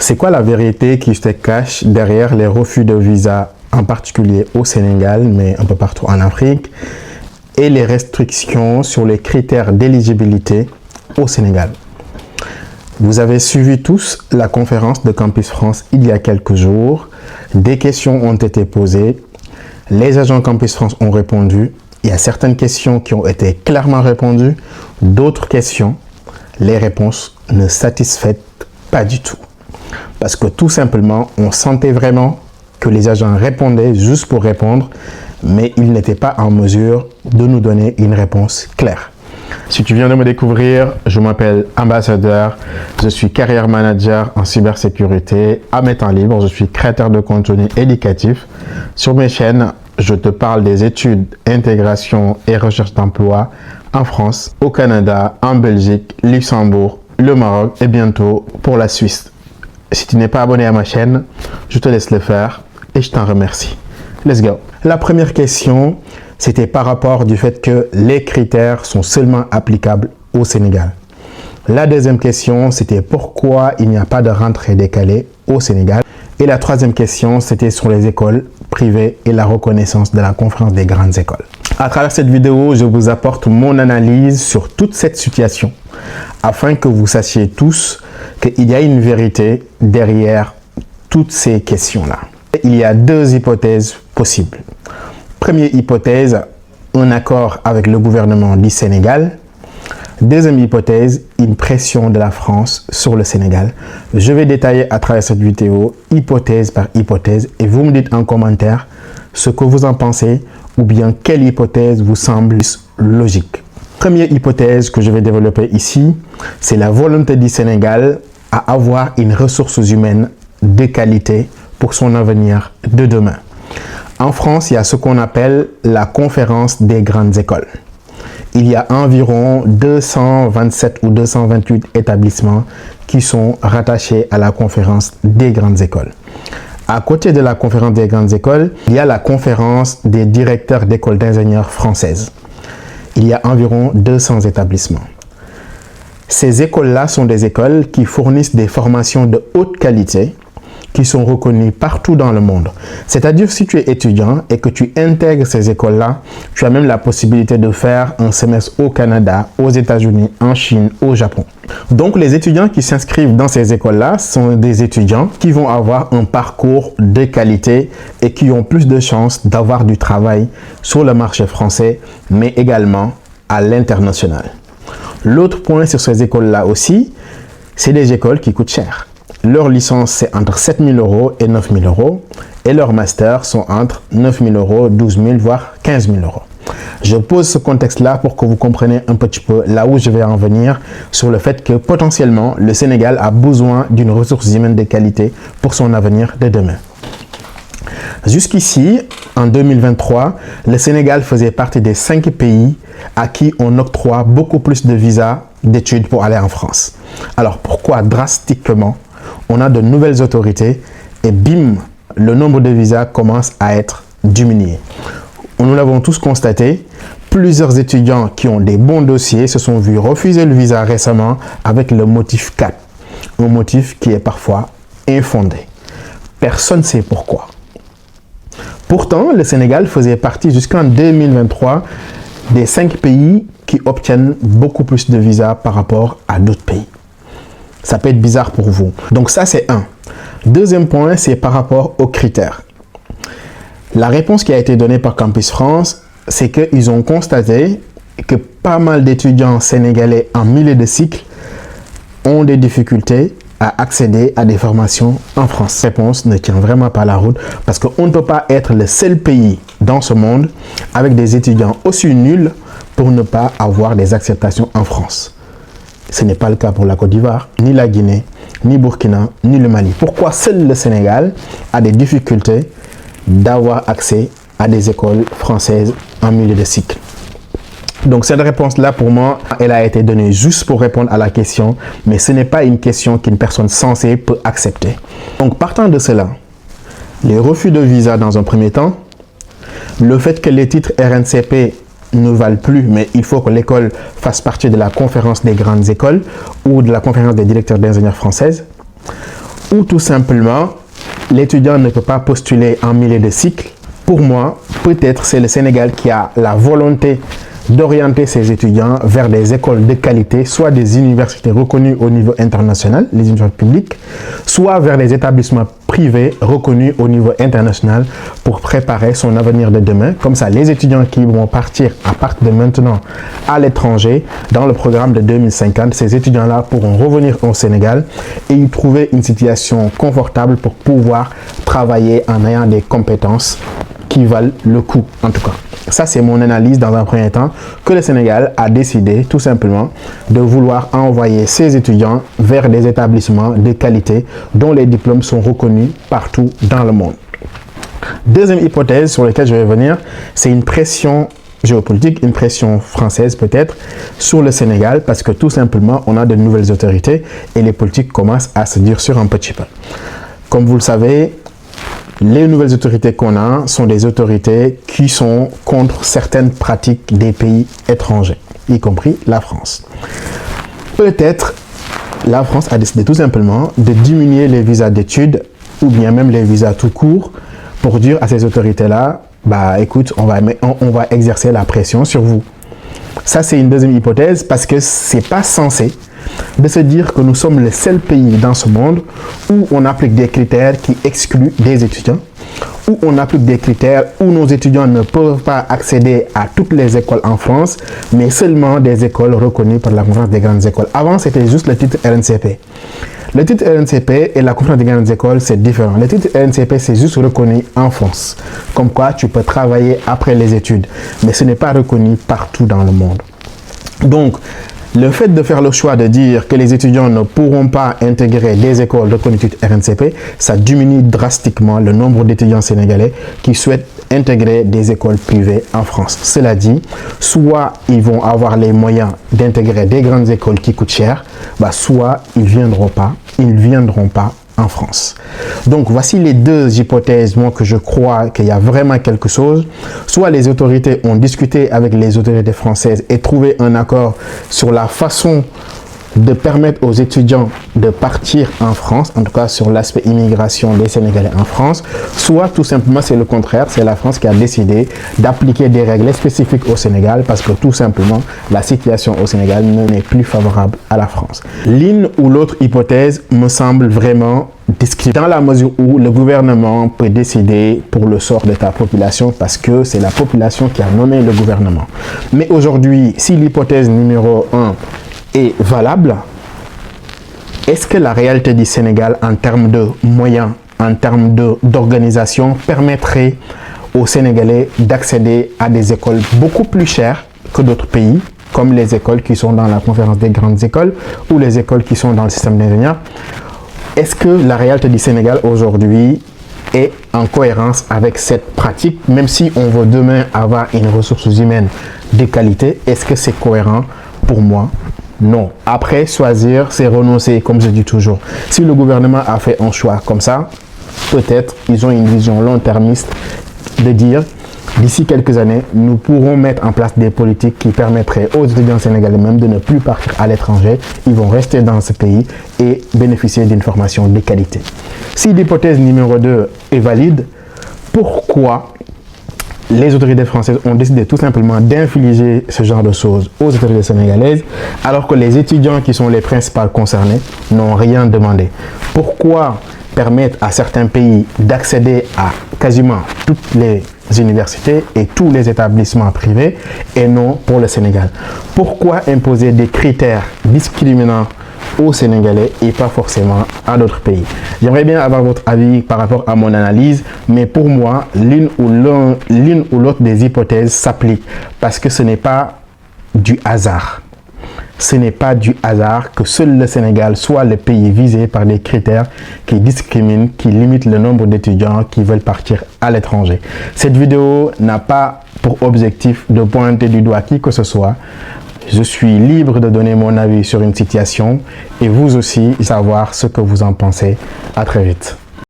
C'est quoi la vérité qui se cache derrière les refus de visa, en particulier au Sénégal, mais un peu partout en Afrique, et les restrictions sur les critères d'éligibilité au Sénégal? Vous avez suivi tous la conférence de Campus France il y a quelques jours. Des questions ont été posées. Les agents Campus France ont répondu. Il y a certaines questions qui ont été clairement répondues. D'autres questions, les réponses ne satisfaisaient pas du tout. Parce que tout simplement, on sentait vraiment que les agents répondaient juste pour répondre, mais ils n'étaient pas en mesure de nous donner une réponse claire. Si tu viens de me découvrir, je m'appelle Ambassadeur, je suis Career Manager en cybersécurité. À mes temps libres, je suis créateur de contenu éducatif. Sur mes chaînes, je te parle des études, intégration et recherche d'emploi en France, au Canada, en Belgique, Luxembourg, le Maroc et bientôt pour la Suisse. Si tu n'es pas abonné à ma chaîne, je te laisse le faire et je t'en remercie. Let's go. La première question, c'était par rapport du fait que les critères sont seulement applicables au Sénégal. La deuxième question, c'était pourquoi il n'y a pas de rentrée décalée au Sénégal. Et la troisième question, c'était sur les écoles privées et la reconnaissance de la conférence des grandes écoles. À travers cette vidéo, je vous apporte mon analyse sur toute cette situation afin que vous sachiez tous qu'il y a une vérité derrière toutes ces questions-là. Il y a deux hypothèses possibles. Première hypothèse, un accord avec le gouvernement du Sénégal. Deuxième hypothèse, une pression de la France sur le Sénégal. Je vais détailler à travers cette vidéo, hypothèse par hypothèse, et vous me dites en commentaire ce que vous en pensez ou bien quelle hypothèse vous semble logique. Première hypothèse que je vais développer ici, c'est la volonté du Sénégal à avoir une ressource humaine de qualité pour son avenir de demain. En France, il y a ce qu'on appelle la conférence des grandes écoles. Il y a environ 227 ou 228 établissements qui sont rattachés à la conférence des grandes écoles. À côté de la conférence des grandes écoles, il y a la conférence des directeurs d'écoles d'ingénieurs françaises. Il y a environ 200 établissements. Ces écoles-là sont des écoles qui fournissent des formations de haute qualité qui sont reconnues partout dans le monde. C'est-à-dire, si tu es étudiant et que tu intègres ces écoles-là, tu as même la possibilité de faire un semestre au Canada, aux États-Unis, en Chine, au Japon. Donc, les étudiants qui s'inscrivent dans ces écoles-là sont des étudiants qui vont avoir un parcours de qualité et qui ont plus de chances d'avoir du travail sur le marché français, mais également à l'international. L'autre point sur ces écoles-là aussi, c'est des écoles qui coûtent cher. Leur licence, c'est entre 7 000 € et 9 000 € et leurs masters sont entre 9 000 €, 12 000, voire 15 000 €. Je pose ce contexte-là pour que vous compreniez un petit peu là où je vais en venir sur le fait que potentiellement, le Sénégal a besoin d'une ressource humaine de qualité pour son avenir de demain. Jusqu'ici, en 2023, le Sénégal faisait partie des 5 pays à qui on octroie beaucoup plus de visas d'études pour aller en France. Alors pourquoi drastiquement on a de nouvelles autorités et bim, le nombre de visas commence à être diminué. Nous l'avons tous constaté, plusieurs étudiants qui ont des bons dossiers se sont vus refuser le visa récemment avec le motif 4, un motif qui est parfois infondé. Personne ne sait pourquoi. Pourtant, le Sénégal faisait partie jusqu'en 2023 des 5 pays qui obtiennent beaucoup plus de visas par rapport à d'autres pays. Ça peut être bizarre pour vous. Donc ça, c'est un. Deuxième point, c'est par rapport aux critères. La réponse qui a été donnée par Campus France, c'est qu'ils ont constaté que pas mal d'étudiants sénégalais en milieu de cycle ont des difficultés à accéder à des formations en France. Cette réponse ne tient vraiment pas la route parce qu'on ne peut pas être le seul pays dans ce monde avec des étudiants aussi nuls pour ne pas avoir des acceptations en France. Ce n'est pas le cas pour la Côte d'Ivoire, ni la Guinée, ni Burkina, ni le Mali. Pourquoi seul le Sénégal a des difficultés d'avoir accès à des écoles françaises en milieu de cycle? Donc cette réponse-là, pour moi, elle a été donnée juste pour répondre à la question, mais ce n'est pas une question qu'une personne censée peut accepter. Donc partant de cela, les refus de visa dans un premier temps, le fait que les titres RNCP ne valent plus, mais il faut que l'école fasse partie de la conférence des grandes écoles ou de la conférence des directeurs d'ingénieurs françaises. ou tout simplement, l'étudiant ne peut pas postuler en milieu de cycle. Pour moi, peut-être c'est le Sénégal qui a la volonté d'orienter ses étudiants vers des écoles de qualité, soit des universités reconnues au niveau international, les universités publiques, soit vers des établissements privés reconnus au niveau international pour préparer son avenir de demain. Comme ça, les étudiants qui vont partir à partir de maintenant à l'étranger, dans le programme de 2050, ces étudiants-là pourront revenir au Sénégal et y trouver une situation confortable pour pouvoir travailler en ayant des compétences qui valent le coup, en tout cas. Ça, c'est mon analyse dans un premier temps, que le Sénégal a décidé tout simplement de vouloir envoyer ses étudiants vers des établissements de qualité dont les diplômes sont reconnus partout dans le monde. Deuxième hypothèse sur laquelle je vais venir, c'est une pression géopolitique, une pression française peut-être, sur le Sénégal parce que tout simplement, on a de nouvelles autorités et les politiques commencent à se durcir un petit peu. Comme vous le savez, les nouvelles autorités qu'on a sont des autorités qui sont contre certaines pratiques des pays étrangers, y compris la France. Peut-être la France a décidé tout simplement de diminuer les visas d'études ou bien même les visas tout court pour dire à ces autorités-là, bah écoute, on va exercer la pression sur vous. Ça, c'est une deuxième hypothèse parce que c'est pas censé de se dire que nous sommes le seul pays dans ce monde où on applique des critères qui excluent des étudiants, où on applique des critères où nos étudiants ne peuvent pas accéder à toutes les écoles en France, mais seulement des écoles reconnues par la conférence des grandes écoles. Avant, c'était juste le titre RNCP. Le titre RNCP et la conférence des grandes écoles, c'est différent. Le titre RNCP, c'est juste reconnu en France. Comme quoi, tu peux travailler après les études, mais ce n'est pas reconnu partout dans le monde. Donc, le fait de faire le choix de dire que les étudiants ne pourront pas intégrer des écoles reconnues titre RNCP, ça diminue drastiquement le nombre d'étudiants sénégalais qui souhaitent intégrer des écoles privées en France. Cela dit, soit ils vont avoir les moyens d'intégrer des grandes écoles qui coûtent cher, soit ils ne viendront pas en France. Donc voici les deux hypothèses, moi, que je crois qu'il y a vraiment quelque chose. Soit les autorités ont discuté avec les autorités françaises et trouvé un accord sur la façon de permettre aux étudiants de partir en France, en tout cas sur l'aspect immigration des Sénégalais en France, soit tout simplement c'est le contraire, c'est la France qui a décidé d'appliquer des règles spécifiques au Sénégal parce que tout simplement la situation au Sénégal n'est plus favorable à la France. L'une ou l'autre hypothèse me semble vraiment discrète dans la mesure où le gouvernement peut décider pour le sort de ta population parce que c'est la population qui a nommé le gouvernement. Mais aujourd'hui, si l'hypothèse numéro 1 est valable, est-ce que la réalité du Sénégal en termes de moyens, en termes d'organisation permettrait aux Sénégalais d'accéder à des écoles beaucoup plus chères que d'autres pays, comme les écoles qui sont dans la conférence des grandes écoles ou les écoles qui sont dans le système d'ingénieurs? Est-ce que la réalité du Sénégal aujourd'hui est en cohérence avec cette pratique, même si on veut demain avoir une ressource humaine de qualité? Est-ce que c'est cohérent? Pour moi, non. Après, choisir, c'est renoncer, comme je dis toujours. Si le gouvernement a fait un choix comme ça, peut-être ils ont une vision long-termiste de dire d'ici quelques années, nous pourrons mettre en place des politiques qui permettraient aux étudiants sénégalais même de ne plus partir à l'étranger. Ils vont rester dans ce pays et bénéficier d'une formation de qualité. Si l'hypothèse numéro 2 est valide, pourquoi les autorités françaises ont décidé tout simplement d'infliger ce genre de choses aux autorités sénégalaises alors que les étudiants qui sont les principaux concernés n'ont rien demandé? Pourquoi permettre à certains pays d'accéder à quasiment toutes les universités et tous les établissements privés et non pour le Sénégal? Pourquoi imposer des critères discriminants aux Sénégalais et pas forcément à d'autres pays? J'aimerais bien avoir votre avis par rapport à mon analyse, mais pour moi, l'une ou l'autre des hypothèses s'applique parce que ce n'est pas du hasard. Ce n'est pas du hasard que seul le Sénégal soit le pays visé par des critères qui discriminent, qui limitent le nombre d'étudiants qui veulent partir à l'étranger. Cette vidéo n'a pas pour objectif de pointer du doigt qui que ce soit. Je suis libre de donner mon avis sur une situation et vous aussi savoir ce que vous en pensez. À très vite.